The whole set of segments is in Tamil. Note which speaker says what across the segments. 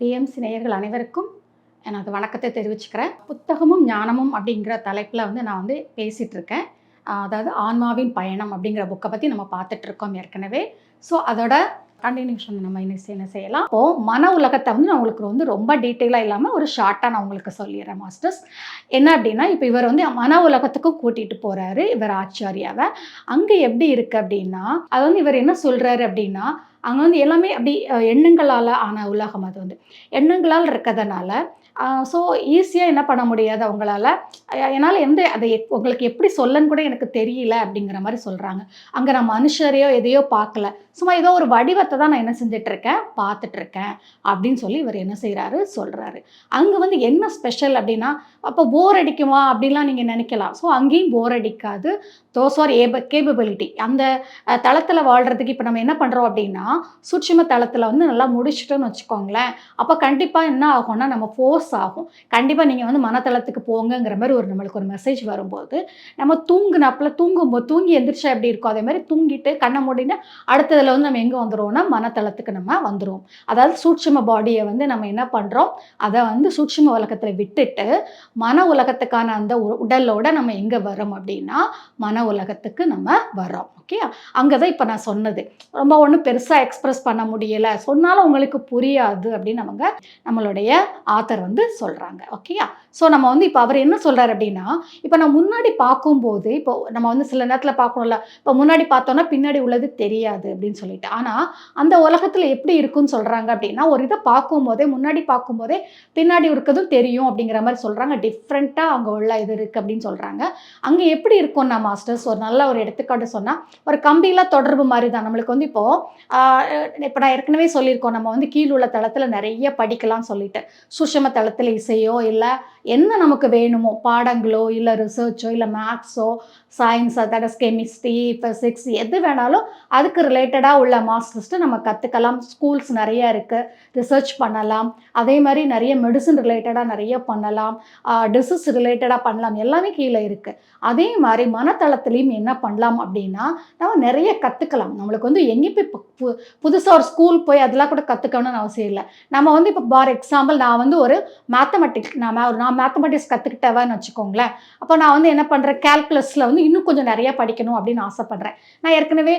Speaker 1: பிஎம்சி நேயர்கள் அனைவருக்கும் எனது வணக்கத்தை தெரிவிச்சுக்கிறேன். புத்தகமும் ஞானமும் அப்படிங்கிற தலைப்பில் நான் பேசிகிட்டு இருக்கேன். அதாவது ஆன்மாவின் பயணம் அப்படிங்கிற புக்கை பற்றி நம்ம பார்த்துட்டு இருக்கோம் ஏற்கனவே. ஸோ அதோட கண்டினியூஷன் நம்ம என்ன செய்யலாம். இப்போது மன உலகத்தை நான் உங்களுக்கு ரொம்ப டீட்டெயிலாக இல்லாமல் ஒரு ஷார்ட்டாக நான் உங்களுக்கு சொல்லிடுறேன் மாஸ்டர்ஸ். என்ன அப்படின்னா, இப்போ இவர் மன உலகத்துக்கும் கூட்டிகிட்டு போகிறாரு இவர் ஆச்சாரியாவை. அங்கே எப்படி இருக்குது அப்படின்னா, அது இவர் என்ன சொல்கிறாரு அப்படின்னா, அங்கே எல்லாமே அப்படி எண்ணங்களால் ஆன உலகம். அது எண்ணங்களால் இருக்கிறதுனால ஸோ ஈஸியாக என்ன பண்ண முடியாது அவங்களால. என்னால் அதை உங்களுக்கு எப்படி சொல்லன்னு கூட எனக்கு தெரியல அப்படிங்கிற மாதிரி சொல்கிறாங்க. அங்கே நான் மனுஷரையோ எதையோ பார்க்கல, சும்மா ஏதோ ஒரு வடிவத்தை தான் நான் என்ன செஞ்சிட்ருக்கேன், பார்த்துட்ருக்கேன் அப்படின்னு சொல்லி இவர் என்ன செய்கிறாரு சொல்கிறாரு. அங்கே என்ன ஸ்பெஷல் அப்படின்னா, அப்போ போர் அடிக்குமா அப்படின்லாம் நீங்கள் நினைக்கலாம். ஸோ அங்கேயும் போர் அடிக்காது. Those are capability. அந்த தளத்தில் வாழ்கிறதுக்கு இப்போ நம்ம என்ன பண்ணுறோம் அப்படின்னா, சூட்சும தளத்தில் நல்லா முடிச்சுட்டோன்னு வச்சுக்கோங்களேன். அப்போ கண்டிப்பாக என்ன ஆகும்னா, நம்ம ஃபோர்ஸ் ஆகும். கண்டிப்பாக நீங்கள் மனத்தளத்துக்கு போங்கங்கிற மாதிரி நம்மளுக்கு ஒரு மெசேஜ் வரும்போது, நம்ம தூங்கும்போது தூங்கி எந்திரிச்சா எப்படி இருக்கும், அதே மாதிரி தூங்கிட்டு கண்ணை மூடினா அடுத்ததில் நம்ம எங்கே வந்துடுவோம்னா மனத்தளத்துக்கு நம்ம வந்துடுவோம். அதாவது சூட்சும பாடியை நம்ம என்ன பண்ணுறோம், அதை சூட்சும உலகத்தில் விட்டுட்டு மன உலகத்துக்கான அந்த உடலோட நம்ம எங்கே வரோம் அப்படின்னா மன உலகத்துக்கு நம்ம வரோம். ஓகே, அங்கே தான் இப்போ நான் சொன்னது ரொம்ப ஒன்றும் பெருசாக எக்ஸ்பிரஸ் பண்ண முடியலை, சொன்னாலும் உங்களுக்கு புரியாது அப்படின்னு நம்மளுடைய ஆத்தர் சொல்கிறாங்க. ஓகேயா. ஸோ நம்ம இப்போ அவர் என்ன சொல்கிறார் அப்படின்னா, இப்போ நான் முன்னாடி பார்க்கும்போது, இப்போ நம்ம சில நேரத்தில் பார்க்கணும்ல, இப்போ முன்னாடி பார்த்தோன்னா பின்னாடி உள்ளது தெரியாது அப்படின்னு சொல்லிட்டு. ஆனால் அந்த உலகத்தில் எப்படி இருக்குன்னு சொல்கிறாங்க அப்படின்னா, ஒரு இதை பார்க்கும்போதே முன்னாடி பார்க்கும்போதே பின்னாடி இருக்கிறதும் தெரியும் அப்படிங்கிற மாதிரி சொல்கிறாங்க. டிஃப்ரெண்ட்டாக அங்கே உள்ள இது இருக்குது அப்படின்னு சொல்கிறாங்க. அங்கே எப்படி இருக்கும்னா மாஸ்டர்ஸ், ஒரு நல்ல ஒரு எடுத்துக்காட்டு சொன்னால், ஒரு கம்பியில் தொடர்பு மாதிரி தான். நம்மளுக்கு இப்போ நான் ஏற்கனவே சொல்லியிருக்கோம், நம்ம கீழ் உள்ள தளத்தில் நிறைய படிக்கலாம்னு சொல்லிட்டு. சூட்சும தளத்தில் இசையோ இல்லை என்ன நமக்கு வேணுமோ பாடங்களோ இல்லை ரிசர்ச்சோ இல்லை மேக்ஸோ science, that is chemistry, physics, எது வேணாலும் அதுக்கு ரிலேட்டடாக உள்ள மாஸ்டர்ஸ்ட்டு நம்ம கற்றுக்கலாம். ஸ்கூல்ஸ் நிறைய இருக்குது, ரிசர்ச் பண்ணலாம். அதே மாதிரி நிறைய மெடிசன் ரிலேட்டடாக நிறைய பண்ணலாம், டிசீஸ் ரிலேட்டடாக பண்ணலாம், எல்லாமே கீழே இருக்குது. அதே மாதிரி மனத்தளத்துலேயும் என்ன பண்ணலாம் அப்படின்னா, நம்ம நிறைய கற்றுக்கலாம். நம்மளுக்கு எங்கேயும் போய் புதுசாக ஒரு ஸ்கூல் போய் அதெல்லாம் கூட கற்றுக்கணும்னு அவசியம் இல்லை. நம்ம இப்போ ஃபார் எக்ஸாம்பிள் நான் ஒரு மேத்தமெட்டிக்ஸ் நான் மேத்தமெட்டிக்ஸ் கற்றுக்கிட்டவன்னு வச்சுக்கோங்களேன். அப்போ நான் என்ன பண்ணுறேன், கேல்குலஸில் இன்னும் கொஞ்சம் நிறையா படிக்கணும் அப்படின்னு ஆசைப்பட்றேன். நான் ஏற்கனவே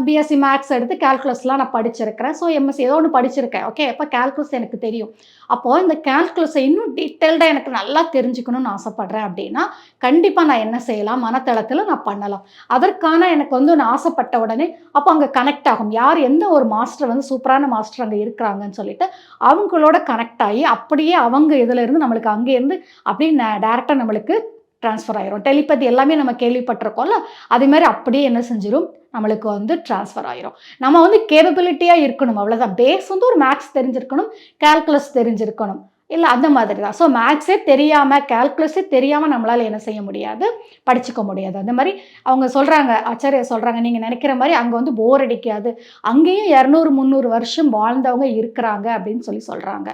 Speaker 1: பிஎஸ்சி மேக்ஸ் எடுத்து கேல்குலஸ்லாம் நான் படிச்சிருக்கிறேன். ஸோ எம்எஸ்சி ஏதோ ஒன்று படிச்சிருக்கேன். ஓகே, அப்போ கேல்குலஸ் எனக்கு தெரியும். அப்போது இந்த கேல்குலஸை இன்னும் டீட்டெயில்டாக எனக்கு நல்லா தெரிஞ்சுக்கணும்னு ஆசைப்பட்றேன் அப்படின்னா கண்டிப்பாக நான் என்ன செய்யலாம், மனத்தளத்தில் நான் பண்ணலாம். அதற்கான எனக்கு நான் ஆசைப்பட்ட உடனே அப்போ அங்கே கனெக்ட் ஆகும். யார் எந்த ஒரு மாஸ்டர் சூப்பரான மாஸ்டர் அங்கே இருக்கிறாங்கன்னு சொல்லிட்டு அவங்களோட கனெக்ட் ஆகி அப்படியே அவங்க இதில் இருந்து நம்மளுக்கு அங்கேருந்து அப்படியே டேரெக்டாக நம்மளுக்கு ட்ரான்ஸ்ஃபர் ஆயிரும். டெலிபதி எல்லாமே நம்ம கேள்விப்பட்டிருக்கோம்ல, அதே மாதிரி அப்படியே என்ன செஞ்சிடும், நம்மளுக்கு ட்ரான்ஸ்ஃபர் ஆயிரும். நம்ம கேப்பபிலிட்டியாக இருக்கணும், அவ்வளோதான். பேஸ் ஒரு மேக்ஸ் தெரிஞ்சிருக்கணும், கால்குலஸ் தெரிஞ்சிருக்கணும், இல்லை அந்த மாதிரி தான். ஸோ மேக்ஸே தெரியாமல் கால்குலஸே தெரியாமல் நம்மளால் என்ன செய்ய முடியாது, படிச்சுக்க முடியாது. அந்த மாதிரி அவங்க சொல்கிறாங்க, ஆச்சாரியா சொல்கிறாங்க, நீங்கள் நினைக்கிற மாதிரி அங்கே போர் அடிக்காது, அங்கேயும் 200-300 வருஷம் வாழ்ந்தவங்க இருக்கிறாங்க அப்படின்னு சொல்கிறாங்க.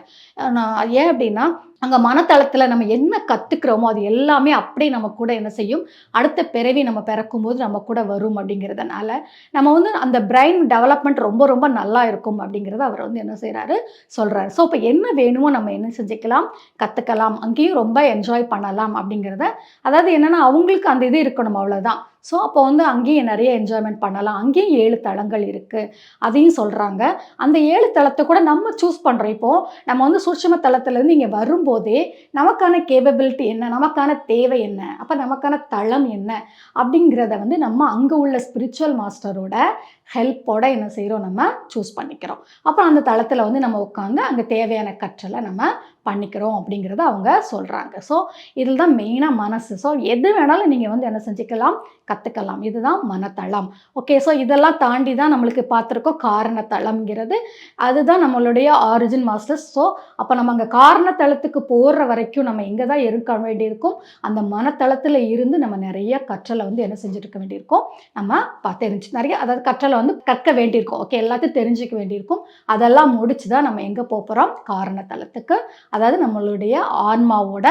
Speaker 1: ஏன் அப்படின்னா, அங்கே மனத்தளத்தில் நம்ம என்ன கற்றுக்கிறோமோ அது எல்லாமே அப்படியே நம்ம கூட என்ன செய்யும், அடுத்த பிறவி நம்ம பிறக்கும்போது நம்ம கூட வரும். அப்படிங்கிறதுனால நம்ம அந்த பிரெயின் டெவலப்மெண்ட் ரொம்ப ரொம்ப நல்லா இருக்கும் அப்படிங்கிறத அவர் என்ன செய்கிறாரு சொல்கிறாரு. ஸோ இப்போ என்ன வேணுமோ நம்ம என்ன செஞ்சுக்கலாம், கற்றுக்கலாம், அங்கேயும் ரொம்ப என்ஜாய் பண்ணலாம் அப்படிங்கிறத. அதாவது என்னென்னா அவங்களுக்கு அந்த இது இருக்கணும், அவ்வளோதான். ஸோ அப்போ அங்கேயும் நிறைய என்ஜாய்மெண்ட் பண்ணலாம். அங்கேயும் 7 தளங்கள் இருக்குது, அதையும் சொல்கிறாங்க. அந்த 7 தளத்தை கூட நம்ம சூஸ் பண்ணுறோம். இப்போது நம்ம சூட்சும தளத்துலேருந்து இங்கே வரும்போதே நமக்கான கேப்பபிலிட்டி என்ன, நமக்கான தேவை என்ன, அப்போ நமக்கான தளம் என்ன அப்படிங்கிறத நம்ம அங்கே உள்ள ஸ்பிரிச்சுவல் மாஸ்டரோட ஹெல்ப்போட என்ன செய்கிறோம், நம்ம சூஸ் பண்ணிக்கிறோம். அப்புறம் அந்த தளத்தில் நம்ம உட்காந்து அங்கே தேவையான கற்றலை நம்ம பண்ணிக்கிறோம் அப்படிங்கிறத அவங்க சொல்கிறாங்க. ஸோ இதில் தான் மெயினாக மனசு. ஸோ எது வேணாலும் நீங்கள் என்ன செஞ்சுக்கலாம், கற்றுக்கலாம். இதுதான் மனத்தளம். ஓகே, ஸோ இதெல்லாம் தாண்டி தான் நம்மளுக்கு பார்த்துருக்கோம் காரணத்தளம்ங்கிறது. அதுதான் நம்மளுடைய ஆரிஜின் மாஸ்டர்ஸ். ஸோ அப்போ நம்ம அங்கே காரணத்தளத்துக்கு போகிற வரைக்கும் நம்ம எங்கே தான் இருக்க வேண்டியிருக்கும், அந்த மனத்தளத்தில் இருந்து நம்ம நிறைய கற்றலை என்ன செஞ்சுருக்க வேண்டியிருக்கும், நம்ம நிறைய அதாவது கற்றலை கற்க வேண்டியிருக்கும். ஓகே, எல்லாத்தையும் தெரிஞ்சுக்க வேண்டியிருக்கும். அதெல்லாம் முடிச்சு தான் நம்ம எங்கே போகிறோம், காரணத்தளத்துக்கு. அதாவது நம்மளுடைய ஆன்மாவோட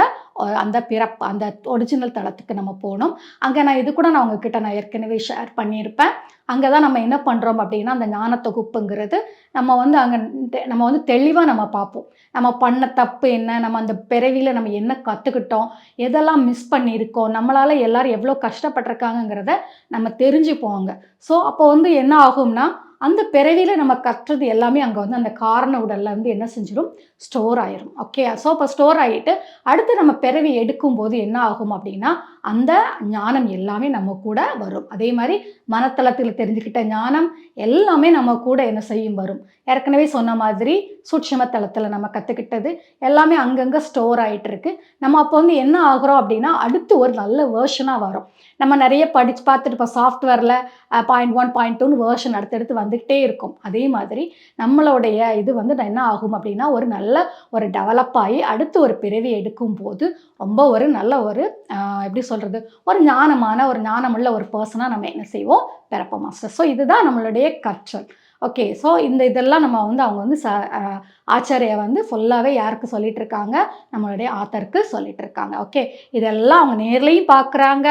Speaker 1: அந்த பிறப்பு அந்த ஒரிஜினல் தளத்துக்கு நம்ம போகணும். அங்கே நான் இது கூட நான் அவங்கக்கிட்ட நான் ஏற்கனவே ஷேர் பண்ணியிருப்பேன். அங்கே தான் நம்ம என்ன பண்ணுறோம் அப்படின்னா, அந்த ஞான தொகுப்புங்கிறது நம்ம வந்து அங்கே நம்ம வந்து தெளிவா நம்ம பார்ப்போம். நம்ம பண்ண தப்பு என்ன? நம்ம அந்த பிறவியில நம்ம என்ன கத்துக்கிட்டோம்? எதெல்லாம் மிஸ் பண்ணியிருக்கோம்? நம்மளால எல்லாரும் எவ்வளோ கஷ்டப்பட்டுருக்காங்கங்கிறத நம்ம தெரிஞ்சுப்போம் அங்க. ஸோ அப்போ வந்து என்ன ஆகும்னா, அந்த பிறவியில நம்ம கற்றது எல்லாமே அங்க வந்து அந்த காரண உடல்ல வந்து என்ன செஞ்சிரும்? ஸ்டோர் ஆயிரும். ஓகே. ஸோ அப்ப ஸ்டோர் ஆயிட்டு, அடுத்து நம்ம பிறவி எடுக்கும்போது என்ன ஆகும் அப்டின்னா, அந்த ஞானம் எல்லாமே நம்ம கூட வரும். அதே மாரி மனத்தளத்தில தெரிஞ்சுக்கிட்ட ஞானம் எல்லாமே நம்ம கூட என்ன செய்யும்? வரும். ஏற்கனவே சொன்ன மாதிரி சூட்சும தளத்தில நம்ம கத்துக்கிட்டது எல்லாமே அங்கங்க ஸ்டோர் ஆயிட்டு இருக்கு. நம்ம அப்போ வந்து என்ன ஆகுறோம் அப்டின்னா, அடுத்து ஒரு நல்ல வெர்ஷனா வரோம். நம்ம நெறைய படிச்சு பார்த்துட்டு இப்போ சாஃப்ட்வேர்ல 0.1, 0.2ன்னு வெர்ஷன் அடுத்தடுத்து வந்துகிட்டே இருக்கும். அதே மாதிரி நம்மளுடைய இது வந்து என்ன ஆகும் அப்டின்னா, ஒரு டெவலப் ஆயி அடுத்து ஒரு பிறவி எடுக்கும்போது, ரொம்ப ஒரு நல்ல ஒரு எப்படி சொல்றது? ஒரு ஞானமுள்ள ஒரு பெர்சனா நம்ம என்ன செய்வோம்? பிறப்போம் மாஸ்டர். ஸோ இதுதான் நம்மளுடைய கற்றல். ஓகே. ஸோ இதெல்லாம் நம்ம வந்து அவங்க வந்து ஆச்சாரியா வந்து ஃபுல்லாவே யாருக்கு சொல்லிட்டு இருக்காங்க? நம்மளுடைய ஆத்தருக்கு சொல்லிட்டு இருக்காங்க. ஓகே. இதெல்லாம் அவங்க நேர்லயும் பார்க்குறாங்க.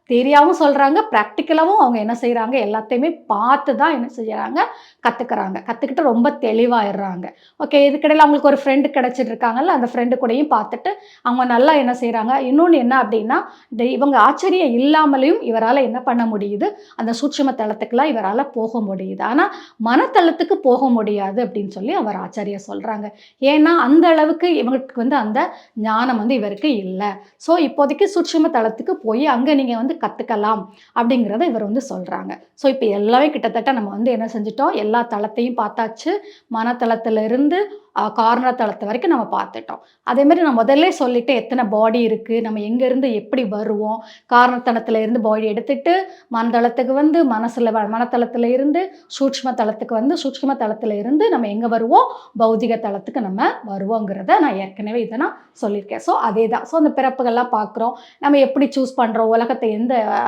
Speaker 1: தியரியாவும் சொல்றாங்க. பிராக்டிகலாவும் அவங்க என்ன செய்றாங்க? எல்லாத்தையுமே பார்த்து தான் என்ன செய்றாங்க? கத்துக்கிறாங்க. கத்துக்கிட்டு ரொம்ப தெளிவாயிர்றாங்க. ஓகே. இதுக்கிடையில அவங்களுக்கு ஒரு ஃப்ரெண்ட் கிடைச்சிட்டு இருக்காங்கல்ல, அந்த ஃப்ரெண்டு கூடயும் பார்த்துட்டு, அவங்க நல்லா என்ன செய்றாங்க? இன்னொன்னு என்ன அப்டின்னா, இவங்க ஆச்சரியம் இல்லாமலேயும் இவரால என்ன பண்ண முடியுது? அந்த சூட்சும தளத்துக்குலாம் இவரால போக முடியுது. ஆனா, மனத்தளத்துக்கு போக முடியாது அப்டின்னு சொல்லி அவர் ஆச்சாரியா சொல்றாங்க. ஏன்னா, அந்த அளவுக்கு இவங்களுக்கு வந்து அந்த ஞானம் வந்து இவருக்கு இல்ல. ஸோ, இப்போதைக்கு சூட்சும தளத்துக்கு போய் அங்க நீங்க வந்து கத்துக்கலாம் அப்படிங்கிறத இவர் வந்து சொல்றாங்க. ஸோ, இப்ப எல்லாமே கிட்டத்தட்ட நம்ம வந்து என்ன செஞ்சுட்டோம்? எல்லா தளத்தையும் பார்த்தாச்சு. மனத்தளத்திலிருந்து கார்னர் தளத்து வரைக்கும் நம்ம பார்த்துட்டோம். அதேமாரி நான் முதல்லே சொல்லிட்டேன் எத்தன பாடி இருக்கு, நம்ம எங்கேருந்து எப்படி வருவோம், கார்னர் தளத்தில இருந்து பாடி எடுத்துட்டு, மனதளத்துக்கு வந்து மனத்தளத்தில இருந்து சூட்சும தளத்துக்கு வந்து, சூட்சும தளத்தில இருந்து நம்ம எங்க வருவோம்? பௌதிக தளத்துக்கு நம்ம வருவோங்கிறத நான் ஏற்கனவே இத நான் சொல்லியிருக்கேன். ஸோ, அதேதான். ஸோ, அந்த பிறப்புகள்லாம் பார்க்குறோம். நம்ம எப்படி சூஸ் பண்றோம்? உலகத்த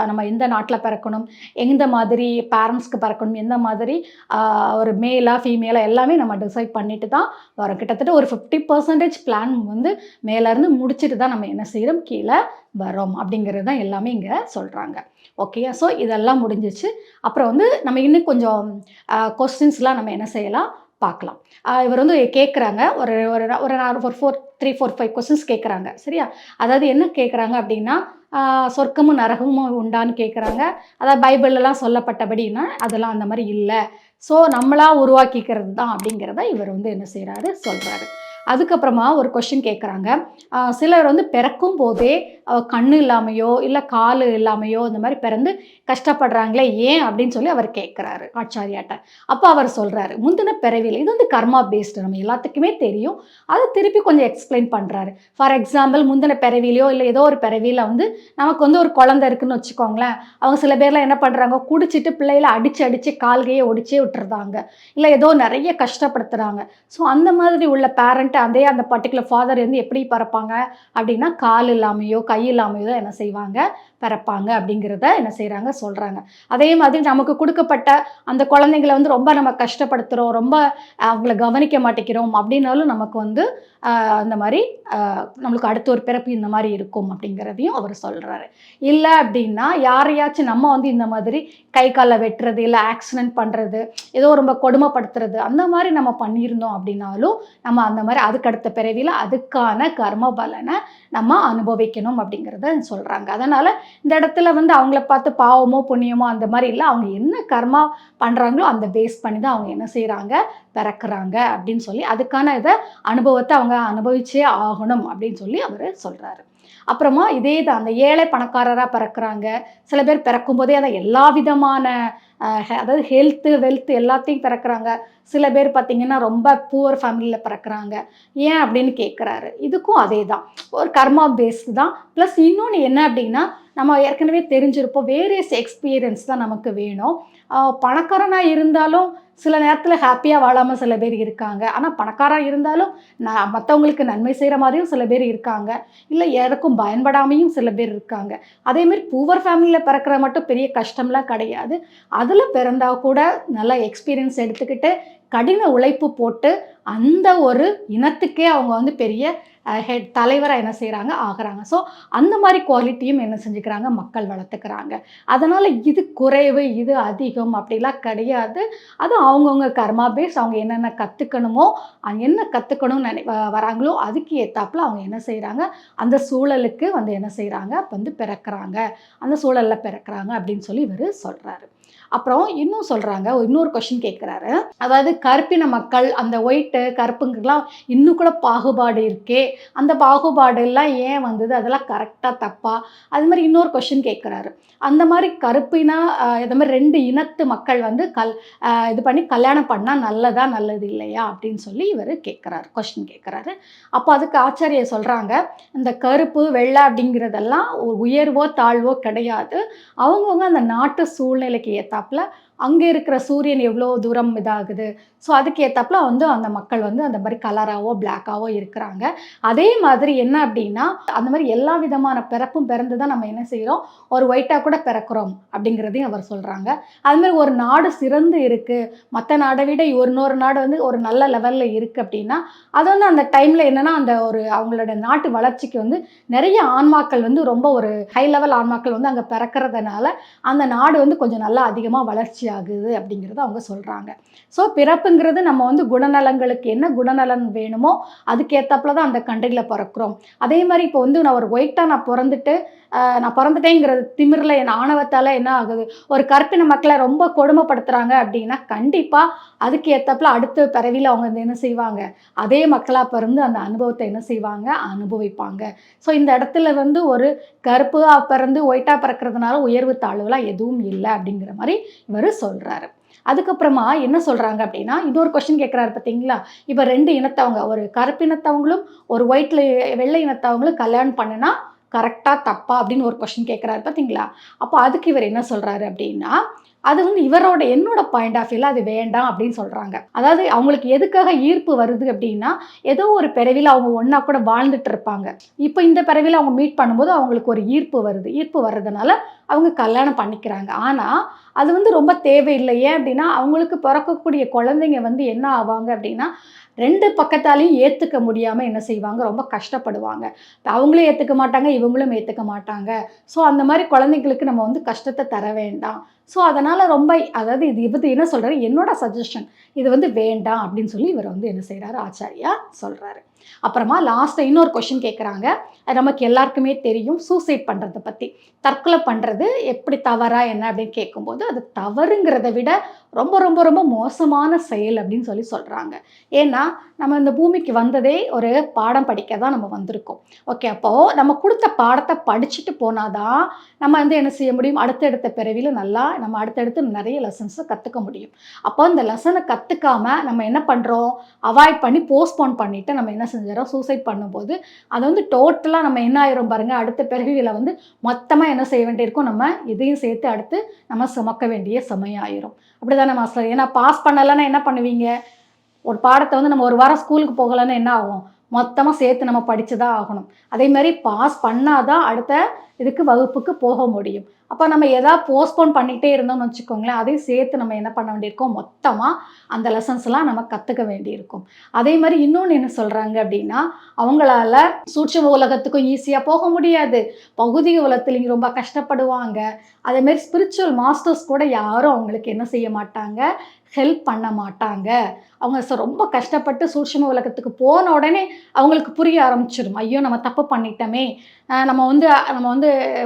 Speaker 1: நம்ம எந்த நாட்ல பிறக்கணும்? எந்த மாதிரி பேரண்ட்ஸ்க்கு பிறக்கணும்? எந்த மாதிரி ஒரு மேலா, ஃபீமேலா எல்லாமே நம்ம டிசைட் பண்ணிட்டு தான் வரும். கிட்டத்தட்ட ஒரு 50% பிளான் வந்து மேலேருந்து முடிச்சுட்டு தான் நம்ம என்ன செய்றோம்? கீழ வரோம். அப்படிங்கிறது தான் எல்லாமே இங்க சொல்றாங்க. ஓகேயா? ஸோ, இதெல்லாம் முடிஞ்சிச்சு. அப்புறம் வந்து நம்ம இன்னும் கொஞ்சம் கொஸ்டின்ஸ்லாம் நம்ம என்ன செய்யலாம்? பார்க்கலாம். இவர் வந்து கேட்குறாங்க. ஒரு ஒரு ஒரு 3, 4, 5 கொஸ்டின்ஸ் கேட்குறாங்க. சரியா? அதாவது என்ன கேட்குறாங்க அப்படின்னா, சொர்க்கமும் நரகமும் உண்டான்னு கேட்குறாங்க. அதாவது பைபிள்லலாம் சொல்லப்பட்டபடின்னா, அதெல்லாம் அந்த மாரி இல்ல. ஸோ, நம்மளா உருவாக்கிக்கிறது தான் அப்படிங்கிறத இவர் வந்து என்ன செய்றாரு? சொல்றாரு. அதுக்கப்புறமா ஒரு கொஸ்டின் கேட்குறாங்க. சிலர் வந்து பிறக்கும்போதே கண்ணு இல்லாமையோ, இல்ல காலு இல்லாமையோ இந்த மாரி பிறந்து கஷ்டப்படுறாங்களே ஏன்? அப்படின்னு சொல்லி அவர் கேட்குறாரு ஆச்சாரியாட்ட. அப்ப அவர் சொல்றாரு, முந்தின பிறவியில இது வந்து கர்மா பேஸ்டு நம்ம எல்லாத்துக்குமே தெரியும். அத திருப்பி கொஞ்சம் எக்ஸ்பிளைன் பண்றாரு. ஃபார் எக்ஸாம்பிள் முந்தின பிறவியிலயோ, இல்ல ஏதோ ஒரு பிறவியில வந்து நமக்கு வந்து ஒரு குழந்தை இருக்குன்னு வச்சுக்கோங்களேன். அவங்க சில பேர்லாம் என்ன பண்றாங்க, குடிச்சிட்டு பிள்ளைகள அடிச்சு அடிச்சு கால் கைய ஒடிச்சே விட்டுர்றாங்க. இல்ல ஏதோ நெறைய கஷ்டப்படுத்துறாங்க. ஸோ அந்த மாதிரி உள்ள பேரண்ட் அந்த பர்ட்டிகுலர் ஃபாதர் வந்து எப்படி பிறப்பாங்க அப்படின்னா, கால் இல்லாமையோ, கை இல்லாமையோ தான் என்ன செய்வாங்க? பிறப்பாங்க அப்படிங்கிறத என்ன செய்றாங்க? சொல்றாங்க. அதே மாதிரி நமக்கு குடுக்கப்பட்ட அந்த குழந்தைங்கள வந்து ரொம்ப நம்ம கஷ்டப்படுத்துறோம், ரொம்ப அவங்கள கவனிக்க மாட்டேங்கிறோம் அப்படின்னாலும் நமக்கு வந்து இந்த மாரி நம்மளுக்கு அடுத்த ஒரு பிறப்பு இந்த மாரி இருக்கும் அப்படிங்கிறதையும் அவர் சொல்றாரு. இல்ல அப்படின்னா, யாரையாச்சும் நம்ம வந்து இந்த மாதிரி கை கால வெட்டுறது, இல்ல ஆக்சிடென்ட் பண்றது, ஏதோ ரொம்ப கொடுமைப்படுத்துறது, அந்த மாரி நம்ம பண்ணியிருந்தோம் அப்படின்னாலும், நம்ம அந்த மாரி அதுக்கு அடுத்த பிறவியில அதுக்கான கர்ம பலன நம்ம அனுபவிக்கணும் அப்படிங்கிறத சொல்றாங்க. அதனால இந்த இடத்துல வந்து அவங்கள பார்த்து பாவமோ, புண்ணியமோ அந்த மாரி இல்ல. அவங்க என்ன கர்மா பண்றாங்களோ அந்த பேஸ் பண்ணி தான் அவங்க என்ன செய்றாங்க? பிறக்குறாங்க அப்படின்னு சொல்லி, அதுக்கான அனுபவத்த அவங்க அனுபவிச்சே ஆகணும் அப்படின்னு சொல்லி அவரு சொல்றாரு. அப்புறமா இதே தான் அந்த ஏழை பணக்காரரா பிறக்குறாங்க. சில பேர் பிறக்கும்போதே எல்லா விதமான அதாவது ஹெல்த்து, வெல்த் எல்லாத்தையும் பிறக்குறாங்க. சில பேர் பார்த்தீங்கன்னா, ரொம்ப புவர் ஃபேமிலில பிறக்குறாங்க. ஏன் அப்படின்னு கேட்குறாரு. இதுக்கும் அதே தான். ஒரு கர்மா பேஸ்டு தான். ப்ளஸ் இன்னொன்னு என்ன அப்படின்னா, நம்ம ஏற்கனவே தெரிஞ்சிருப்போம். வேரியஸ் எக்ஸ்பீரியன்ஸ் தான் நமக்கு வேணும். பணக்காரனா இருந்தாலும் சில நேரத்தில ஹேப்பியா வாழாம சில பேர் இருக்காங்க. ஆனா பணக்காரா இருந்தாலும் மத்தவங்களுக்கு நன்மை செய்ற மாரியும் சில பேர் இருக்காங்க. இல்ல யாருக்கும் பயன்படாமையும் சில பேர் இருக்காங்க. அதேமாரி புவர் ஃபேமிலில பிறக்கிறது மட்டும் பெரிய கஷ்டம்லாம் கிடையாது. அதில பிறந்தா கூட நல்லா எக்ஸ்பீரியன்ஸ் எடுத்துக்கிட்டு, கடின உழைப்பு போட்டு, அந்த ஒரு இனத்துக்கே அவங்க வந்து பெரிய ஹெட் தலைவராக என்ன செய்கிறாங்க ஆகிறாங்க. ஸோ அந்த மாதிரி குவாலிட்டியும் என்ன செஞ்சுக்கிறாங்க மக்கள் வளர்த்துக்கிறாங்க. அதனால் இது குறைவு இது அதிகம் அப்படிலாம் கிடையாது. அது அவங்கவுங்க கர்மா பேஸ் அவங்க என்னென்ன கற்றுக்கணுமோ என்ன கற்றுக்கணும்னு வராங்களோ அதுக்கு ஏற்றாப்புல அவங்க என்ன செய்கிறாங்க அந்த சூழலுக்கு வந்து என்ன செய்கிறாங்க வந்து பிறக்கிறாங்க, அந்த சூழலில் பிறக்கிறாங்க அப்படின்னு சொல்லி இவர் சொல்கிறாரு. அப்புறம் இன்னும் சொல்கிறாங்க, இன்னொரு கொஷின் கேட்குறாரு. அதாவது கருப்பின மக்கள் அந்த ஒயிட்டு கருப்புங்கெல்லாம் இன்னும் கூட பாகுபாடு இருக்கே, அந்த பாகுபாடு எல்லாம் ஏன் வந்தது, அதெல்லாம் கரெக்டாக தப்பா? அது மாதிரி இன்னொரு கொஷின் கேட்குறாரு. அந்த மாதிரி கருப்பினா இது மாதிரி 2 இனத்து மக்கள் வந்து இது பண்ணி கல்யாணம் பண்ணால் நல்லதா நல்லது இல்லையா அப்படின்னு சொல்லி இவர் கேட்குறாரு, கொஷின் கேட்குறாரு. அப்போ அதுக்கு ஆச்சாரியை சொல்கிறாங்க, இந்த கருப்பு வெள்ளை அப்படிங்கிறதெல்லாம் உயர்வோ தாழ்வோ கிடையாது. அவங்கவுங்க அந்த நாட்டு சூழ்நிலைக்கு ஏற்றாப்புல அங்கே இருக்கிற சூரியன் எவ்வளோ தூரம் இதாகுது, ஸோ அதுக்கு ஏற்றாப்புல வந்து அந்த மக்கள் வந்து அந்த மாதிரி கலராகவோ பிளாக்காவோ இருக்கிறாங்க. அதே மாதிரி என்ன அப்படின்னா அந்த மாதிரி எல்லா விதமான பிறப்பும் பிறந்து தான் நம்ம என்ன செய்கிறோம் ஒரு ஒயிட்டாக கூட பிறக்கிறோம் அப்படிங்கிறதையும் அவர் சொல்கிறாங்க. அதுமாதிரி ஒரு நாடு சிறந்து இருக்குது, மற்ற நாடை விட இன்னொரு நாடு வந்து ஒரு நல்ல லெவலில் இருக்குது அப்படின்னா அது வந்து அந்த டைமில் என்னென்னா அந்த ஒரு அவங்களோட நாட்டு வளர்ச்சிக்கு வந்து நிறைய ஆன்மாக்கள் வந்து ரொம்ப ஒரு ஹை லெவல் ஆன்மாக்கள் வந்து அங்கே பிறக்கிறதுனால அந்த நாடு வந்து கொஞ்சம் நல்லா அதிகமாக வளர்ச்சி ஆகுது அப்படிங்கிறத அவங்க சொல்கிறாங்க. ஸோ பிறப்புங்கிறது நம்ம வந்து குணநலங்களுக்கு என்ன குணநலன் வேணுமோ அதுக்கேற்றாப்புல தான் அந்த கண்ட்ரியில் பிறக்கிறோம். அதே மாதிரி இப்போ வந்து நான் ஒரு ஒயிட்டாக நான் பிறந்துட்டேங்கிறது திமிரில் என் ஆணவத்தால் என்ன ஆகுது, ஒரு கருப்பின மக்களை ரொம்ப கொடுமைப்படுத்துகிறாங்க அப்படின்னா கண்டிப்பாக அதுக்கு ஏற்றப்புல அடுத்த பிறவியில் அவங்க வந்து என்ன செய்வாங்க, அதே மக்களாக பிறந்து அந்த அனுபவத்தை என்ன செய்வாங்க அனுபவிப்பாங்க. ஸோ இந்த இடத்துல வந்து ஒரு கருப்பாக பிறந்து ஒயிட்டாக பிறக்கிறதுனால உயர்வு தாழ்வுலாம் எதுவும் இல்லை அப்படிங்கிற மாதிரி இவர் சொல்கிறாரு. அதுக்கப்புறமா என்ன சொல்கிறாங்க அப்படின்னா இன்னொரு கொஸ்டின் கேட்குறாரு பார்த்தீங்களா, இப்போ 2 இனத்தவங்க ஒரு கருப்பினத்தவங்களும் ஒரு வெள்ளை இனத்தவங்களும் கல்யாணம் பண்ணுனா கரெக்டாக தப்பா அப்படின்னு ஒரு கொஸ்டின் கேட்குறாரு பார்த்தீங்களா. அப்போ அதுக்கு இவர் என்ன சொல்கிறாரு அப்படின்னா அது வந்து என்னோட பாயிண்ட் ஆஃப் வியூவில் அது வேண்டாம் அப்படின்னு சொல்கிறாங்க. அதாவது அவங்களுக்கு எதுக்காக ஈர்ப்பு வருது அப்படின்னா ஏதோ ஒரு பிறவியில் அவங்க ஒன்றா கூட வாழ்ந்துட்டு இருப்பாங்க. இப்போ இந்த பிறவியில் அவங்க மீட் பண்ணும்போது அவங்களுக்கு ஒரு ஈர்ப்பு வருது. ஈர்ப்பு வர்றதுனால அவங்க கல்யாணம் பண்ணிக்கிறாங்க. ஆனால் அது வந்து ரொம்ப தேவையில்லை. ஏன் அப்படின்னா அவங்களுக்கு பிறக்கக்கூடிய குழந்தைங்க வந்து என்ன ஆவாங்க அப்படின்னா 2 பக்கத்தாலையும் ஏற்றுக்க முடியாமல் என்ன செய்வாங்க, ரொம்ப கஷ்டப்படுவாங்க. அவங்களும் ஏற்றுக்க மாட்டாங்க, இவங்களும் ஏற்றுக்க மாட்டாங்க. ஸோ அந்த மாதிரி குழந்தைங்களுக்கு நம்ம வந்து கஷ்டத்தை தர வேண்டாம். ஸோ அதனால் அதாவது இது என்ன சொல்கிறாரு, என்னோட சஜஷன் இது வந்து வேண்டாம் அப்படின்னு சொல்லி இவர் வந்து என்ன செய்கிறாரு ஆச்சாரியா சொல்கிறாரு. அப்புறமா லாஸ்ட்டில் இன்னொரு கொஷின் கேட்குறாங்க. நமக்கு எல்லாருக்குமே தெரியும் சூசைட் பண்ணுறதை பற்றி, தற்கொலை பண்ணுறது எப்படி தவறா என்ன அப்படின்னு கேட்கும்போது அது தவறுங்கிறத விட ரொம்ப ரொம்ப ரொம்ப மோசமான செயல் அப்படின்னு சொல்லி சொல்கிறாங்க. ஏன்னா நம்ம இந்த பூமிக்கு வந்ததே ஒரு பாடம் படிக்க தான் நம்ம வந்திருக்கோம். ஓகே, அப்போது நம்ம கொடுத்த பாடத்தை படிச்சுட்டு போனாதான் நம்ம வந்து என்ன செய்ய முடியும், அடுத்தடுத்த பிறவியில் நல்லா நம்ம அடுத்தடுத்து நிறைய லெசன்ஸை கற்றுக்க முடியும். அப்போ இந்த லெசனை கற்றுக்காமல் நம்ம என்ன பண்ணுறோம், அவாய்ட் பண்ணி போஸ்ட்போன் பண்ணிவிட்டு நம்ம என்ன செஞ்சிடறோம், சூசைட் பண்ணும்போது அது வந்து டோட்டலாக நம்ம என்ன ஆயிரும் பாருங்கள், அடுத்த பிறவியில் வந்து மொத்தமாக என்ன செய்ய வேண்டியிருக்கும், நம்ம இதையும் சேர்த்து அடுத்து நம்ம சுமக்க வேண்டிய சமயம் அப்படி தானே மாஸ்டர். ஏன்னா பாஸ் பண்ணலைன்னா என்ன பண்ணுவீங்க, ஒரு பாடத்தை வந்து நம்ம ஒரு வாரம் ஸ்கூலுக்கு போகலைன்னா என்ன ஆகும், மொத்தமாக சேர்த்து நம்ம படித்து தான் ஆகணும். அதே மாதிரி பாஸ் பண்ணாதான் அடுத்த இதுக்கு வகுப்புக்கு போக முடியும். அப்போ நம்ம எதாவது போஸ்ட்போன் பண்ணிகிட்டே இருந்தோம்னு வச்சுக்கோங்களேன், அதையும் சேர்த்து நம்ம என்ன பண்ண வேண்டியிருக்கோம், மொத்தமாக அந்த லெசன்ஸ்லாம் நம்ம கற்றுக்க வேண்டியிருக்கும். அதே மாதிரி இன்னொன்று என்ன சொல்கிறாங்க அப்படின்னா அவங்களால சூட்சும உலகத்துக்கும் ஈஸியாக போக முடியாது, பௌதிக உலகத்துலேயும் ரொம்ப கஷ்டப்படுவாங்க. அதேமாரி ஸ்பிரிச்சுவல் மாஸ்டர்ஸ் கூட யாரும் அவங்களுக்கு என்ன செய்ய மாட்டாங்க, ஹெல்ப் பண்ண மாட்டாங்க. அவங்க ரொம்ப கஷ்டப்பட்டு சூட்சும உலகத்துக்கு போன உடனே அவங்களுக்கு புரிய ஆரம்பிச்சிடும், ஐயோ நம்ம தப்பு பண்ணிட்டோமே, நம்ம வந்து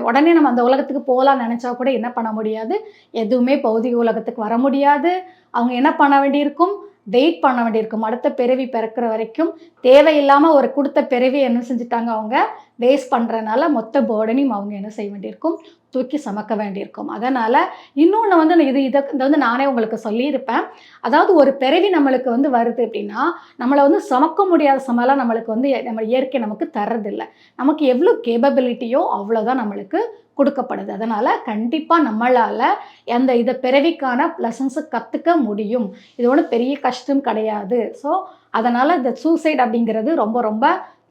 Speaker 1: உடனே நம்ம அந்த உலகத்துக்கு போகலான்னு நினச்சா கூட என்ன பண்ண முடியாது, எதுவுமே பௌதிக உலகத்துக்கு வர முடியாது. அவங்க என்ன பண்ண வேண்டியிருக்கும், வெயிட் பண்ண வேண்டியிருக்கும். அடுத்த பிறவி பிறக்கிற வரைக்கும் தேவையில்லாமல் ஒரு கொடுத்த பிறவி என்ன செஞ்சுட்டாங்க, அவங்க வேஸ்ட் பண்ணுறதுனால மொத்த போர்டனையும் அவங்க என்ன செய்ய வேண்டியிருக்கும், தூக்கி சுமக்க வேண்டியிருக்கும். அதனால் இன்னொன்று வந்து இதை வந்து நானே உங்களுக்கு சொல்லியிருப்பேன். அதாவது ஒரு பிறவி நம்மளுக்கு வந்து வருது அப்படின்னா நம்மளை வந்து சுமக்க முடியாத சமயம்லாம் நம்மளுக்கு வந்து நம்ம இயற்கை நமக்கு தர்றதில்லை. நமக்கு எவ்வளோ கேப்பபிலிட்டியோ அவ்வளோதான் நம்மளுக்கு கொடுக்கப்படுது. அதனால் கண்டிப்பாக நம்மளால் இதை பிறவிக்கான லெசன்ஸை கற்றுக்க முடியும். இது ஒன்றும் பெரிய கஷ்டம் கிடையாது. ஸோ அதனால் இந்த சூசைட் அப்படிங்கிறது ரொம்ப ரொம்ப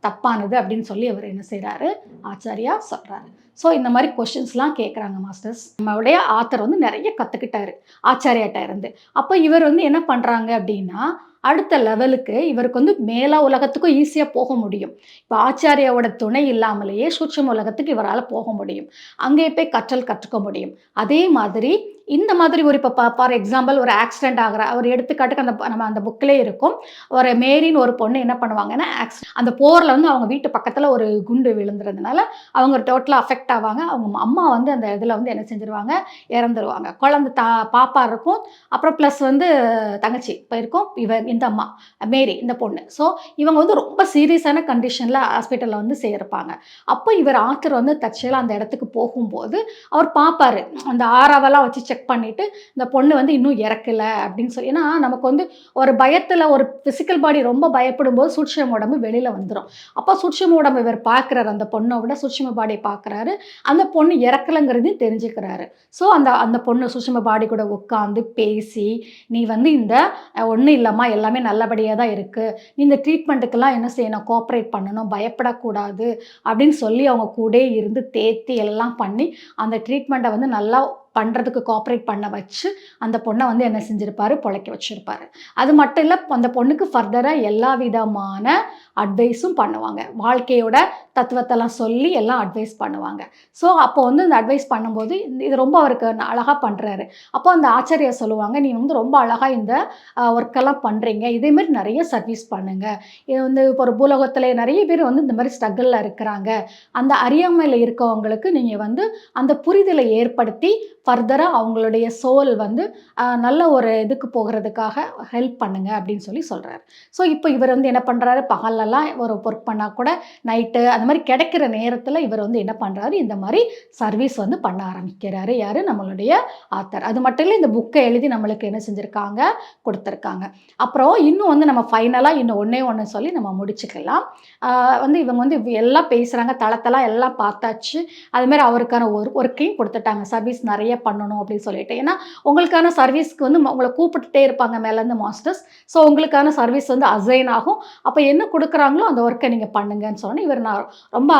Speaker 1: தப்பானது அப்படின்னு சொல்லி அவர் என்ன செய்கிறாரு, ஆச்சாரியா சொல்கிறாரு. ஸோ இந்த மாதிரி கொஷின்ஸ்லாம் கேட்குறாங்க மாஸ்டர்ஸ். நம்மளுடைய ஆத்தர் வந்து நிறைய கற்றுக்கிட்டாரு ஆச்சாரியாட்ட இருந்து. அப்போ இவர் வந்து என்ன பண்ணுறாங்க அப்படின்னா, அடுத்த லெவலுக்கு இவருக்கு வந்து மேலா உலகத்துக்கும் ஈஸியா போக முடியும். இப்ப ஆச்சாரியாவோட துணை இல்லாமலேயே சூட்சும உலகத்துக்கு இவரால போக முடியும். அங்கே போய் கற்றல் கற்றுக்க முடியும். அதே மாதிரி இந்த மாதிரி ஒரு இப்ப ஃபார் எக்ஸாம்பிள் ஒரு ஆக்சிடென்ட் ஆகுற ஒரு எடுத்துக்காட்டுக்கு நம்ம அந்த புக்லயே இருக்கும். ஒரு மேரின்னு ஒரு பொண்ணு என்ன பண்ணுவாங்கன்னா, அந்த போர்ல வந்து அவங்க வீட்டு பக்கத்துல ஒரு குண்டு விழுந்துறதுனால, அவங்க டோட்டலா அஃபெக்ட் ஆவாங்க. அவங்க அம்மா வந்து அந்த இதுல வந்து என்ன செஞ்சுருவாங்க, இறந்துருவாங்க. குழந்தை பாப்பா இருக்கும். அப்புறம் பிளஸ் வந்து தங்கச்சி இப்ப இருக்கும். இந்த அம்மா மேரி இந்த பொண்ணு. ஸோ இவங்க வந்து ரொம்ப சீரியஸான கண்டிஷன்ல ஹாஸ்பிட்டல்ல வந்து சேர்ப்பாங்க. அப்போ இவர் ஆத்தர் வந்து தற்செயலா அந்த இடத்துக்கு போகும்போது, அவர் பார்ப்பாரு. அந்த ஆறாவெல்லாம் வச்சு செக் பண்ணிட்டு, இந்த பொண்ணு வந்து இன்னும் இறக்கல அப்படின்னு சொல்லி. ஏன்னா நமக்கு வந்து ஒரு பயத்துல ஒரு பிசிக்கல் பாடி ரொம்ப பயப்படும்போது சூட்சும உடம்பு வெளியில வந்துரும். அப்போ சூட்சும உடம்பு இவர் பார்க்குறாரு. அந்த பொண்ணோட சூட்சும பாடிய பார்க்குறாரு. அந்த பொண்ணு இறக்கலங்கிறதையும் தெரிஞ்சுக்கிறாரு. ஸோ அந்த அந்த பொண்ணு சூட்சும பாடி கூட உட்காந்து பேசி, "நீ வந்து இந்த ஒண்ணும் இல்லம்மா, எல்லாமே நல்லபடியா தான் இருக்கு. நீ இந்த ட்ரீட்மெண்ட்டுக்கெல்லாம் என்ன செய்யணும், கோஆப்பரேட் பண்ணணும், பயப்படக்கூடாது." அப்படின்னு சொல்லி அவங்க கூடயே இருந்து தேத்தி எல்லாம் பண்ணி, அந்த ட்ரீட்மெண்ட்ட வந்து நல்லா பண்றதுக்கு கோஆப்பரேட் பண்ண வச்சு, அந்த பொண்ண வந்து என்ன செஞ்சிருப்பாரு, பொழைக்க வச்சிருப்பாரு. அது மட்டும் இல்ல, அந்த பொண்ணுக்கு ஃபர்தரா எல்லா விதமான அட்வைஸும் பண்ணுவாங்க. வாழ்க்கையோட தத்துவத்தெல்லாம் சொல்லி எல்லாம் அட்வைஸ் பண்ணுவாங்க. ஸோ, அப்போ வந்து இந்த அட்வைஸ் பண்ணும்போது, இது ரொம்ப அவருக்கு அழகா பண்றாரு. அப்போ அந்த ஆச்சாரியார் சொல்லுவாங்க, "நீ வந்து ரொம்ப அழகா இந்த ஒர்க்கெல்லாம் பண்றீங்க. இதே மாரி நெறைய சர்வீஸ் பண்ணுங்க. இது வந்து இப்போ ஒரு பூலோகத்திலே நெறைய பேர் வந்து இந்த மாரி ஸ்ட்ரகிள்ல இருக்கிறாங்க. அந்த அறியாமையில இருக்கவங்களுக்கு நீங்க வந்து அந்த புரிதலை ஏற்படுத்தி ஃபர்தரா அவங்களுடைய சோல் வந்து நல்ல ஒரு இதுக்கு போகிறதுக்காக ஹெல்ப் பண்ணுங்க." அப்படின்னு சொல்லி சொல்றாரு. ஸோ, இப்போ இவர் வந்து என்ன பண்றாரு, பகல்லலாம் ஒரு ஒர்க் பண்ணா கூட நைட்டு அந்த மாரி கிடைக்கிற நேரத்தில இவர் வந்து என்ன பண்றாரு, இந்த மாரி சர்வீஸ் வந்து பண்ண ஆரம்பிக்கிறாரு. யாரு? நம்மளுடைய ஆத்தர். அது மட்டும் இல்ல, இந்த புக்க எழுதி நம்மளுக்கு என்ன செஞ்சிருக்காங்க, குடுத்துருக்காங்க. அப்புறம் இன்னும் வந்து நம்ம ஃபைனலா இன்னும் ஒண்ணே ஒண்ணு சொல்லி நம்ம முடிச்சுக்கலாம். ஆ வந்து இவங்க வந்து எல்லாம் பேசுறாங்க, தளத்தளா எல்லாம் பார்த்தாச்சு. அதுமாரி அவருக்கான ஒர்க்கையும் குடுத்துட்டாங்க. சர்வீஸ் நெறைய பண்ணணும் அப்படின்னு சொல்லிட்டு. ஏன்னா, உங்களுக்கான சர்வீஸ்க்கு வந்து உங்கள கூப்பிட்டுட்டே இருப்பாங்க மேலேருந்து மாஸ்டர்ஸ். ஸோ, உங்களுக்கான சர்வீஸ் வந்து அசைன் ஆகும். அப்ப என்ன குடுக்குறாங்களோ அந்த ஒர்க்க நீங்க பண்ணுங்கன்னு சொன்னோனே, இவர் ரொம்ப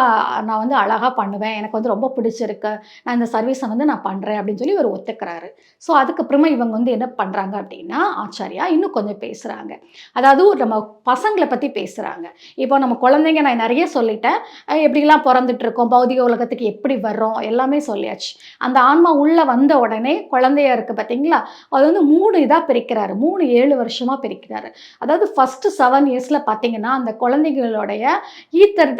Speaker 1: நான் வந்து அழகா பண்ணுவேன். எனக்கு வந்து ரொம்ப பிடிச்சிருக்கு. நான் இந்த சர்வீஸ வந்து நான் பண்றேன் அப்படின்னு சொல்லி இவர் ஒத்துக்கிறாரு. ஸோ, அதுக்கப்புறமா இவங்க வந்து என்ன பண்றாங்க அப்படின்னா, ஆச்சாரியா இன்னும் கொஞ்சம் பேசுறாங்க. அதாவது நம்ம பசங்கள பத்தி பேசுறாங்க. இப்போ நம்ம குழந்தைங்க நான் நெறைய சொல்லிட்டேன். எப்படிலாம் பொறந்துட்டு இருக்கோம், பௌதிக உலகத்துக்கு எப்படி வர்றோம், எல்லாமே சொல்லியாச்சு. அந்த ஆன்மா உள்ள வந்த உடனே குழந்தையா இருக்கு பார்த்தீங்களா, அது வந்து 3 இதா பிரிக்கிறாரு. 3, 7 வருஷமா பிரிக்கிறாரு. அதாவது ஃபர்ஸ்ட் 7 இயர்ஸ்ல பார்த்தீங்கன்னா, அந்த குழந்தைகளுடைய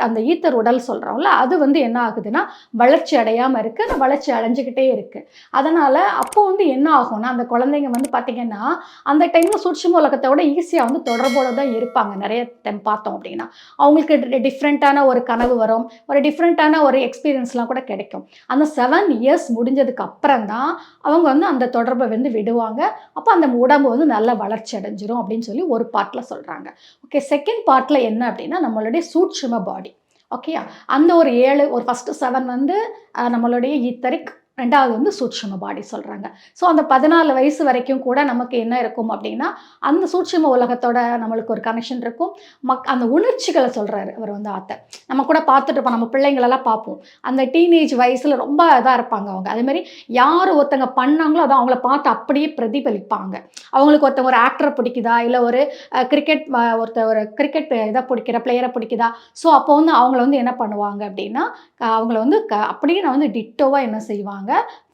Speaker 1: அந்த ஈத்தர் உடல் சொல்றோம்ல, அது வந்து என்ன ஆகுதுன்னா, வளர்ச்சி அடையாம இருக்கு. வளர்ச்சி அடைஞ்சுகிட்டே இருக்கு. அதனால அப்போ வந்து என்ன ஆகும்னா, அந்த குழந்தைங்க வந்து பார்த்தீங்கன்னா, அந்த டைம்ல சூட்சும உலகத்தோட ஈஸியா வந்து தொடர்போட தான் இருப்பாங்க. நெறைய டைம் பார்த்தோம் அப்படின்னா. அவங்களுக்கு டிஃப்ரெண்ட்டான ஒரு கனவு வரும். ஒரு டிஃப்ரெண்ட்டான ஒரு எக்ஸ்பீரியன்ஸ்லாம் கூட கிடைக்கும். அந்த 7 இயர்ஸ் முடிஞ்சதுக்கு அப்புறம் தான் அவங்க வந்து அந்த தொடர்பை வந்து விடுவாங்க. அப்போ அந்த உடம்பு வந்து நல்லா வளர்ச்சி அடைஞ்சிரும் அப்படின்னு சொல்லி ஒரு பார்ட்ல சொல்றாங்க. ஓகே, செகண்ட் பார்ட்ல என்ன அப்படின்னா, நம்மளுடைய சூட்சும பாடி. ஓகேயா? அந்த ஒரு 7 ஒரு ஃபர்ஸ்ட் 7 வந்து நம்மளுடைய ஈத்தரிக், 2வது வந்து சூட்சும பாடி சொல்றாங்க. ஸோ, அந்த 14 வயசு வரைக்கும் கூட நமக்கு என்ன இருக்கும் அப்படின்னா, அந்த சூட்சும உலகத்தோட நம்மளுக்கு ஒரு கனெக்ஷன் இருக்கும். அந்த உணர்ச்சிகள சொல்றாரு அவர் வந்து ஆத்தர். நம்ம கூட பார்த்துட்டு இருப்போம். நம்ம பிள்ளைங்களெல்லாம் பார்ப்போம். அந்த டீனேஜ் வயசுல ரொம்ப இதா இருப்பாங்க அவங்க. அதேமாரி யார் ஒருத்தங்க பண்ணாங்களோ, அதான் அவங்கள பார்த்து அப்படியே பிரதிபலிப்பாங்க. அவங்களுக்கு ஒருத்தவங்க ஒரு ஆக்டர பிடிக்குதா, இல்ல ஒரு கிரிக்கெட் ஒரு கிரிக்கெட் இத பிடிக்கிற பிளேயர பிடிக்குதா, ஸோ அப்போ வந்து அவங்கள வந்து என்ன பண்ணுவாங்க அப்படின்னா, அவங்கள வந்து அப்படியே நான் வந்து டிட்டோவா என்ன செய்வாங்க,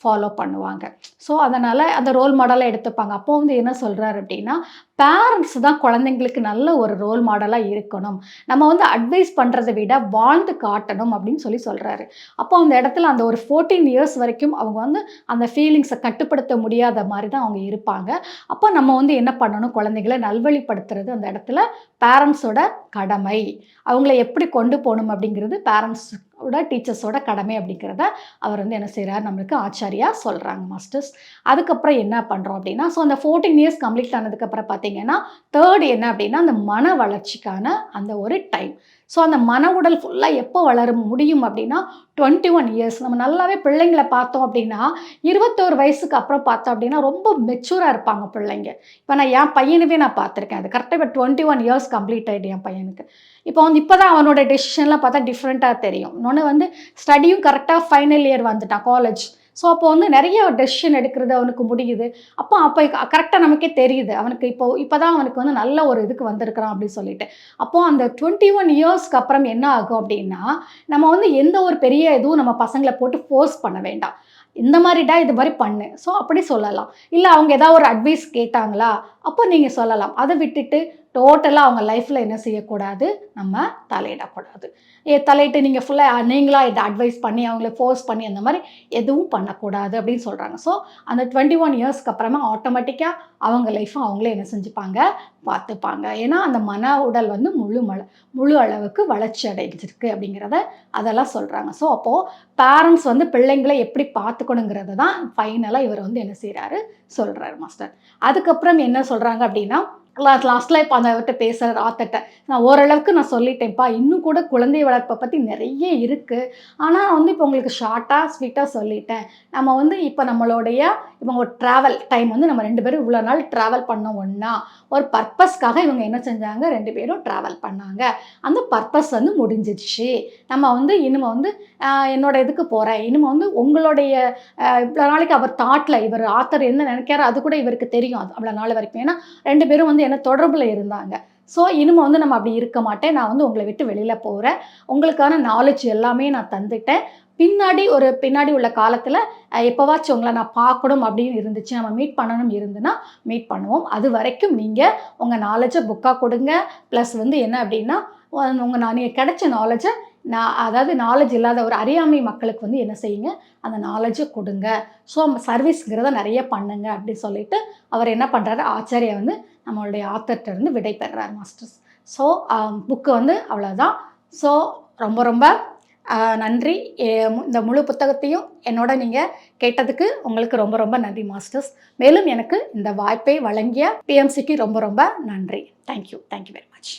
Speaker 1: ஃபாலோ பண்ணுவாங்க. ஸோ, அதனால அந்த ரோல் மாடலா எடுத்துப்பாங்க. அப்போ வந்து என்ன சொல்றாரு அப்படின்னா, பேரண்ட்ஸ் தான் குழந்தைங்களுக்கு நல்ல ஒரு ரோல் மாடலா இருக்கணும். நம்ம வந்து அட்வைஸ் பண்றத விட வாழ்ந்து காட்டணும் அப்படின்னு சொல்லி சொல்றாரு. அப்போ அந்த இடத்துல அந்த ஒரு 14 இயர்ஸ் வரைக்கும் அவங்க வந்து அந்த ஃபீலிங்ஸ கட்டுப்படுத்த முடியாத மாரி தான் அவங்க இருப்பாங்க. அப்போ நம்ம வந்து என்ன பண்ணணும், குழந்தைகள நல்வழிப்படுத்துறது அந்த இடத்துல பேரண்ட்ஸோட கடமை. அவங்கள எப்படி கொண்டு போணும் அப்படிங்கிறது பேரண்ட்ஸோட, டீச்சர்ஸோட கடமை அப்படிங்கிறத அவர் வந்து என்ன செய்றார், நம்மளுக்கு ஆச்சாரியா சரியாக சொல்கிறாங்க மாஸ்டர்ஸ். அதுக்கப்புறம் என்ன பண்ணுறோம் அப்படின்னா, ஸோ அந்த 14 இயர்ஸ் கம்ப்ளீட் ஆனதுக்கப்புறம் பார்த்தீங்கன்னா, தேர்ட் என்ன அப்படின்னா, அந்த மன வளர்ச்சிக்கான அந்த ஒரு டைம். ஸோ அந்த மன உடல் ஃபுல்லாக எப்போ வளர முடியும் அப்படின்னா 21 இயர்ஸ். நம்ம நல்லாவே பிள்ளைங்கள பார்த்தோம் அப்படின்னா 21 வயசுக்கு அப்புறம் பார்த்தோம் அப்படின்னா ரொம்ப மெச்சூராக இருப்பாங்க பிள்ளைங்க. இப்போ நான் என் பையனவே நான் பார்த்துருக்கேன். அது கரெக்டாக இப்போ 21 இயர்ஸ் கம்ப்ளீட் ஆகிட்டு என் பையனுக்கு. இப்போ வந்து இப்போ தான் அவனோட டெசிஷன்லாம் பார்த்தா டிஃப்ரெண்ட்டாக தெரியும். இன்னொன்று வந்து ஸ்டடியும் கரெக்டாக ஃபைனல் இயர் வந்துட்டான் காலேஜ். ஸோ அப்போ வந்து நிறைய டெசிஷன் எடுக்கிறது அவனுக்கு முடியுது. அப்போ கரெக்டாக நமக்கே தெரியுது. அவனுக்கு இப்போ தான் அவனுக்கு வந்து நல்ல ஒரு இதுக்கு வந்திருக்கிறான் அப்படின்னு சொல்லிட்டு. அப்போது அந்த 21 இயர்ஸ்க்கு அப்புறம் என்ன ஆகும் அப்படின்னா, நம்ம வந்து எந்த ஒரு பெரிய இதுவும் நம்ம பசங்களை போட்டு ஃபோர்ஸ் பண்ண வேண்டாம். இந்த மாதிரிடா இது மாதிரி பண்ணு. ஸோ அப்படி சொல்லலாம். இல்லை அவங்க ஏதாவது ஒரு அட்வைஸ் கேட்டாங்களா, அப்போ நீங்கள் சொல்லலாம். அதை விட்டுட்டு டோட்டலாக அவங்க லைஃப்பில் என்ன செய்யக்கூடாது, நம்ம தலையிடக்கூடாது. தலையிட்டு நீங்கள் ஃபுல்லாக நீங்களாக இதை அட்வைஸ் பண்ணி அவங்கள ஃபோர்ஸ் பண்ணி அந்த மாதிரி எதுவும் பண்ணக்கூடாது அப்படின்னு சொல்கிறாங்க. ஸோ அந்த 21 இயர்ஸ்க்கு அப்புறமா ஆட்டோமேட்டிக்காக அவங்க லைஃப்பும் அவங்களே என்ன செஞ்சுப்பாங்க, பார்த்துப்பாங்க. ஏன்னா அந்த மன உடல் வந்து முழு அளவுக்கு வளர்ச்சி அடைஞ்சிருக்கு அப்படிங்கிறத அதெல்லாம் சொல்கிறாங்க. ஸோ அப்போது பேரண்ட்ஸ் வந்து பிள்ளைங்களை எப்படி பார்த்துக்கணுங்கிறத தான் ஃபைனலாக இவர் வந்து என்ன செய்கிறாரு சொல்கிறாரு மாஸ்டர். அதுக்கப்புறம் என்ன சொல்கிறாங்க அப்படின்னா, லாஸ்ட்டில் இப்போ அந்த அவர்கிட்ட பேசுகிற ஆத்தர்கிட்ட நான் ஓரளவுக்கு நான் சொல்லிட்டேன்ப்பா, இன்னும் கூட குழந்தை வளர்ப்பை பற்றி நிறைய இருக்குது. ஆனால் வந்து இப்போ உங்களுக்கு ஷார்ட்டாக ஸ்வீட்டாக சொல்லிட்டேன். நம்ம வந்து இப்போ நம்மளுடைய இப்போ ஒரு ட்ராவல் டைம் வந்து நம்ம 2 பேரும் இவ்வளோ நாள் ட்ராவல் பண்ணோம் ஒன்றா. ஒரு பர்பஸ்க்காக இவங்க என்ன செஞ்சாங்க, 2 பேரும் ட்ராவல் பண்ணாங்க. அந்த பர்பஸ் வந்து முடிஞ்சிடுச்சு. நம்ம வந்து இனிமே வந்து என்னோட இதுக்கு போகிறேன். இனிமே வந்து உங்களுடைய இவ்வளோ நாளைக்கு அவர் தாட்டில் இவர் ஆத்தர் என்ன நினைக்கிறாரோ அது கூட இவருக்கு தெரியும். அது அவ்வளோ நாள் வரைக்கும். ஏன்னா 2 பேரும் வந்து என்ன தொடர்பில் இருந்தாங்க. ஸோ இனிமே வந்து நம்ம அப்படி இருக்க மாட்டேன். நான் வந்து உங்களை விட்டு வெளியில் போகிறேன். உங்களுக்கான நாலேஜ் எல்லாமே நான் தந்துட்டேன். பின்னாடி உள்ள காலத்தில் எப்போவாச்சும் உங்களை நான் பார்க்கணும் அப்படின்னு இருந்துச்சு, நம்ம மீட் பண்ணணும் இருந்துன்னா மீட் பண்ணுவோம். அது வரைக்கும் நீங்கள் உங்கள் நாலேஜை புக்காக கொடுங்க. ப்ளஸ் வந்து என்ன அப்படின்னா நீங்கள் கிடைச்ச நாலேஜை அதாவது நாலேஜ் இல்லாத ஒரு அறியாமை மக்களுக்கு வந்து என்ன செய்யுங்க, அந்த நாலேஜை கொடுங்க. ஸோ சர்வீஸ்ங்கிறத நிறைய பண்ணுங்க அப்படின்னு சொல்லிட்டு அவர் என்ன பண்ணுறாரு, ஆச்சாரியா வந்து நம்மளுடைய ஆத்தர்கிட்ட இருந்து விடை பெறுறார் மாஸ்டர்ஸ். ஸோ புக்கு வந்து அவ்வளோதான். ஸோ ரொம்ப ரொம்ப நன்றி. இந்த முழு புத்தகத்தையும் என்னோட நீங்கள் கேட்டதுக்கு உங்களுக்கு ரொம்ப ரொம்ப நன்றி மாஸ்டர்ஸ். மேலும் எனக்கு இந்த வாய்ப்பை வழங்கிய பிஎம்சிக்கு ரொம்ப ரொம்ப நன்றி. Thank you very much.